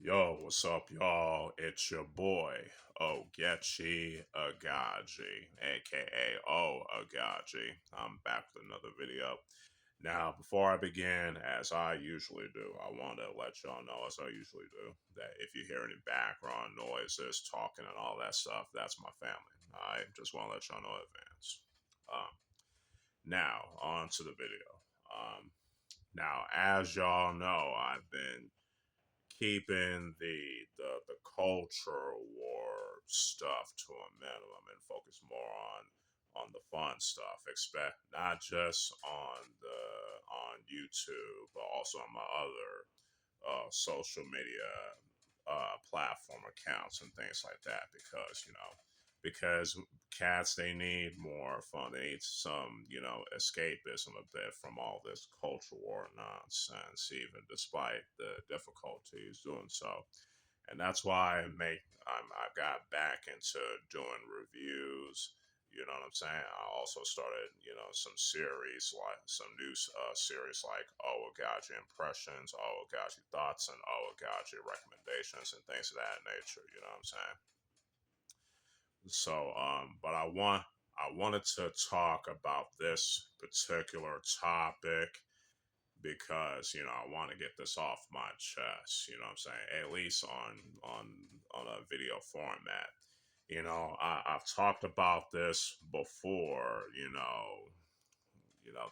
Yo, what's up, y'all? It's your boy, Oaghaji, aka Oaghaji. I'm back with another video. Now, before I begin, as I usually do, I want to let y'all know, as I usually do, that if you hear any background noises, talking, and all that stuff, that's my family. I just want to let y'all know in advance. Um, now, on to the video. Um, now, as y'all know, I've been keeping the culture war stuff to a minimum and focus more on the fun stuff. Expect not just on YouTube, but also on my other social media platform accounts and things like that. Because cats, they need more fun. They need some escapism a bit from all this culture war nonsense, even despite the difficulties doing so. And that's why I got back into doing reviews. You know what I'm saying? I also started, some series like some new series like Oaghaji impressions, Oaghaji thoughts, and Oaghaji recommendations and things of that nature. You know what I'm saying? But I wanted to talk about this particular topic because I want to get this off my chest. You know what I'm saying? At least on a video format. I've talked about this before.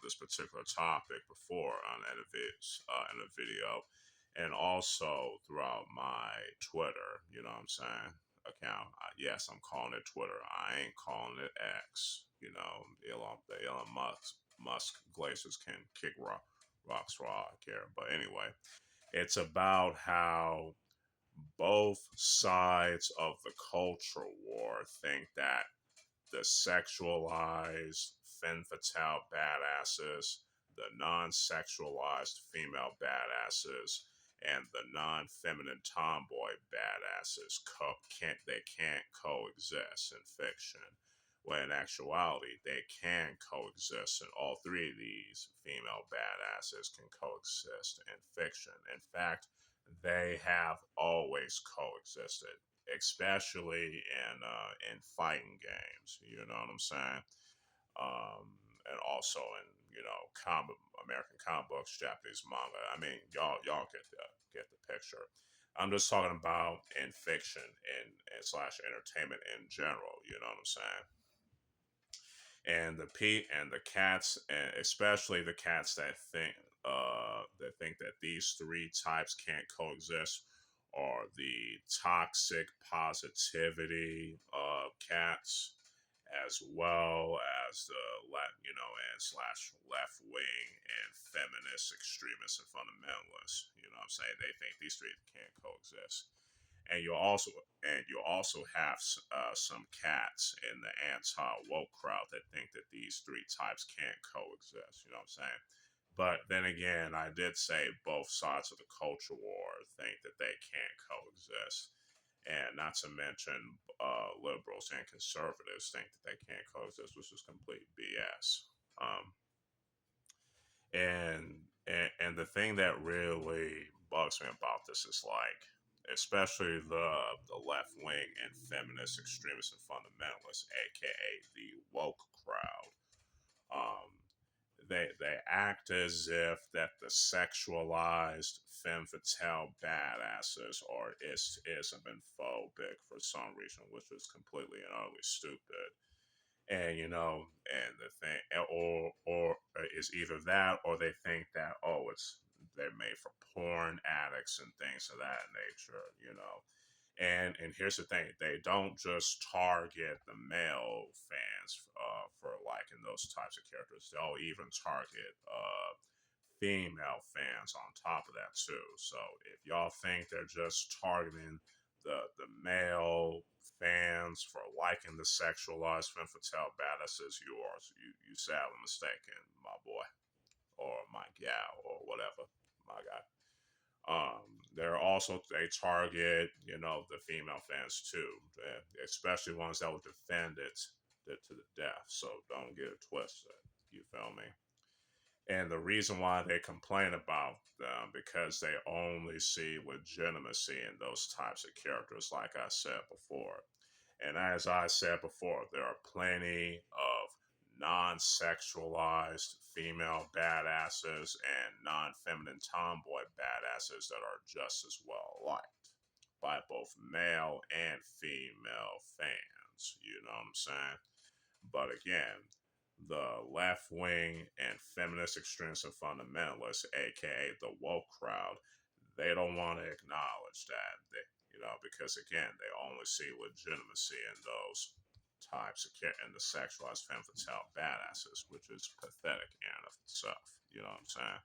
This particular topic before in a video, and also throughout my Twitter. You know what I'm saying? Account. Yes, I'm calling it Twitter. I ain't calling it X. The Elon Musk glazers can kick rocks for all I care. But anyway, it's about how both sides of the culture war think that the sexualized femme fatale badasses, the non-sexualized female badasses, and the non-feminine tomboy badasses can't coexist in fiction. When in actuality, they can coexist, and all three of these female badasses can coexist in fiction. In fact, they have always coexisted, especially in fighting games. You know what I'm saying? Um, and also in American comic books, Japanese manga. I mean, y'all get the picture. I'm just talking about in fiction and slash entertainment in general. You know what I'm saying? And the cats, and especially the cats that think that these three types can't coexist, are the toxic positivity cats, as well as the and slash left wing and feminist extremists and fundamentalists. You know what I'm saying? They think these three can't coexist. And you also have some cats in the anti woke crowd that think that these three types can't coexist. You know what I'm saying? But then again, I did say both sides of the culture war think that they can't coexist, and not to mention liberals and conservatives think that they can't coexist, which is complete BS. Um, and the thing that really bugs me about this is like, especially the left wing and feminist extremists and fundamentalists, aka the woke crowd. Um, they act as if that the sexualized femme fatale badasses are ism phobic for some reason, which is completely and utterly stupid. And the thing, or is either that, or they think that, it's they're made for porn addicts and things of that nature. And here's the thing: they don't just target the male fans for liking those types of characters. They'll even target female fans on top of that too. So if y'all think they're just targeting the male fans for liking the sexualized femme fatale badasses, you sadly mistaken, my boy or my gal or whatever, my guy. They target the female fans too, especially ones that will defend it to the death. So don't get it twisted. You feel me? And the reason why they complain about them because they only see legitimacy in those types of characters, like I said before. And as I said before, there are plenty of non sexualized female badasses and non feminine tomboy badasses that are just as well liked by both male and female fans. You know what I'm saying? But again, the left wing and feminist extremists and fundamentalists, aka the woke crowd, they don't want to acknowledge that. Because again, they only see legitimacy in those types of in the sexualized femme fatale badasses, which is pathetic in and of itself. You know what I'm saying?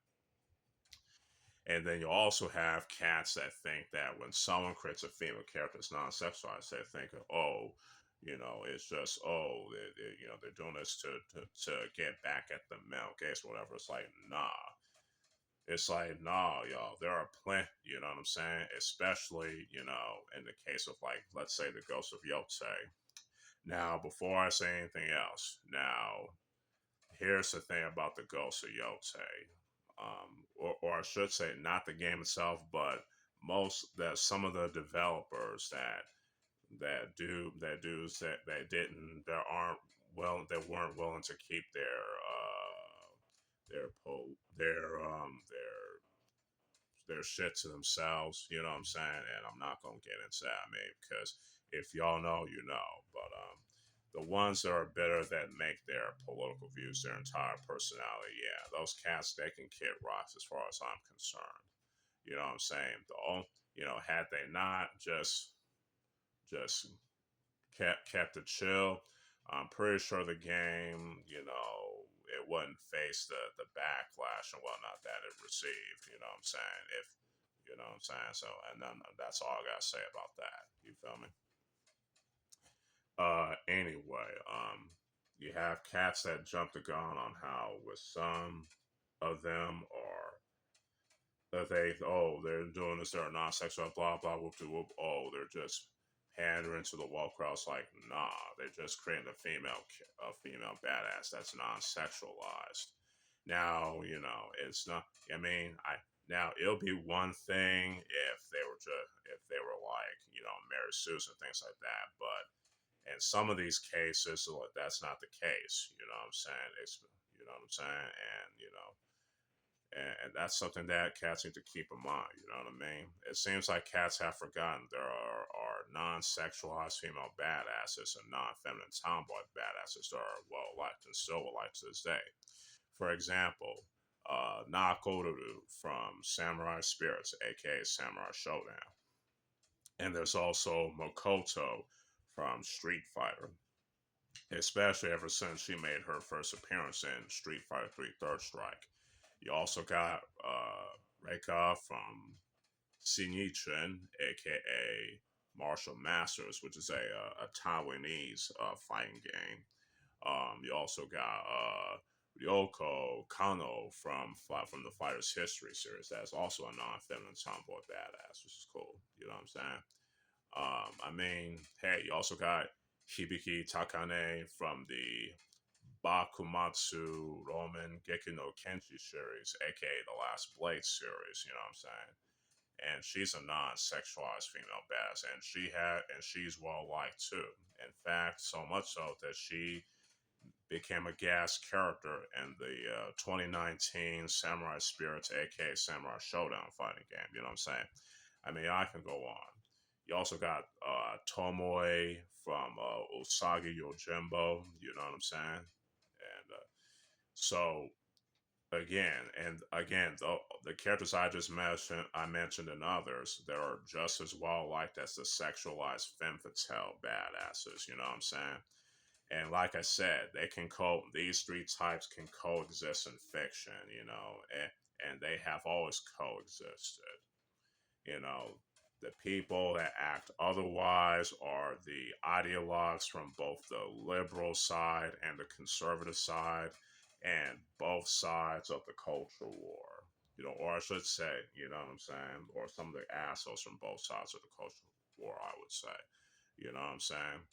And then you also have cats that think that when someone creates a female character that's non-sexualized, they think, oh, it's just they're doing this to get back at the male gaze or whatever. It's like nah, y'all. There are plenty. You know what I'm saying? Especially in the case of like let's say the ghost of Yote. Now, before I say anything else, now here's the thing about the ghost of Yote, or I should say, not the game itself, but some of the developers that didn't that aren't well that weren't willing to keep their po their shit to themselves. You know what I'm saying? And I'm not gonna get into that, I mean, because if y'all know, you know. But the ones that are bitter that make their political views their entire personality, yeah, those cats they can kick rocks as far as I'm concerned. You know what I'm saying? Had they not just kept it chill, I'm pretty sure the game, it wouldn't face the backlash and whatnot that it received. You know what I'm saying? If you know what I'm saying. So, and then that's all I gotta say about that. You feel me? Anyway, you have cats that jump the gun on how with some of them are that they're doing this, they're non-sexual, blah blah whoop de whoop. Oh, they're just pandering to the woke crowd. It's like nah, they're just creating a female badass that's non-sexualized. Now it's not. I mean, now it'll be one thing if they were like Mary Susan things like that, but in some of these cases that's not the case. You know what I'm saying? You know what I'm saying? And that's something that cats need to keep in mind. You know what I mean? It seems like cats have forgotten there are non-sexualized female badasses and non-feminine tomboy badasses that are well liked and still liked to this day. For example, Nakoru from Samurai Spirits, aka Samurai Showdown, and there's also Makoto from Street Fighter, especially ever since she made her first appearance in Street Fighter 3 Third Strike. You also got Reika from Shinichun, aka Martial Masters, which is a Taiwanese fighting game. You also got Ryoko Kano from the Fighter's History series. That's also a non-feminine tomboy badass, which is cool. You know what I'm saying? I mean, hey, you also got Hibiki Takane from the Bakumatsu Roman Geku no Kenshi series, aka the Last Blade series. You know what I'm saying? And she's a non-sexualized female badass, and she's well liked too. In fact, so much so that she became a gas character in the 2019 Samurai Spirits, aka Samurai Showdown fighting game. You know what I'm saying? I mean, I can go on. You also got Tomoe from Usagi Yojimbo. You know what I'm saying? And so again, the characters I mentioned, and others that are just as well liked as the sexualized femme fatale badasses. You know what I'm saying? And like I said, these three types can coexist in fiction, and they have always coexisted. You know, the people that act otherwise are the ideologues from both the liberal side and the conservative side, and both sides of the culture war. Or I should say, you know what I'm saying, or some of the assholes from both sides of the culture war, I would say. You know what I'm saying?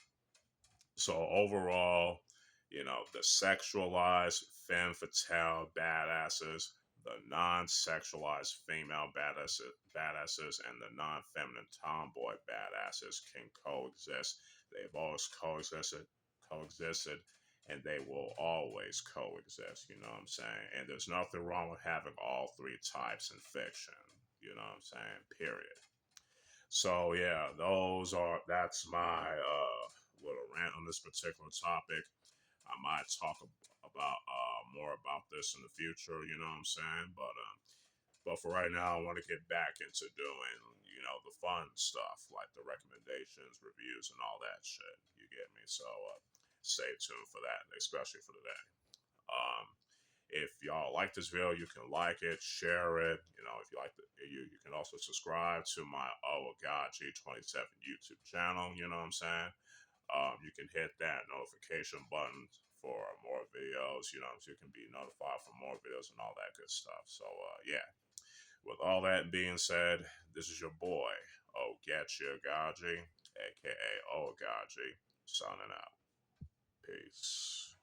So overall, The sexualized femme fatale badasses, the non-sexualized female badasses, and the non-feminine tomboy badasses can coexist. They've always coexisted, and they will always coexist. You know what I'm saying? And there's nothing wrong with having all three types in fiction. You know what I'm saying? Period. So yeah, that's my little rant on this particular topic. I might talk about more about this in the future. You know what I'm saying? But for right now, I want to get back into doing the fun stuff like the recommendations, reviews, and all that shit. You get me? So stay tuned for that, especially for today. Um, if y'all like this video, you can like it, share it. If you like you can also subscribe to my Oaghaji 27 YouTube channel. You know what I'm saying? You can hit that notification button for more videos, so you can be notified for more videos and all that good stuff. So, yeah, with all that being said, this is your boy, Oaghaji, aka Oaghaji, signing out. Peace.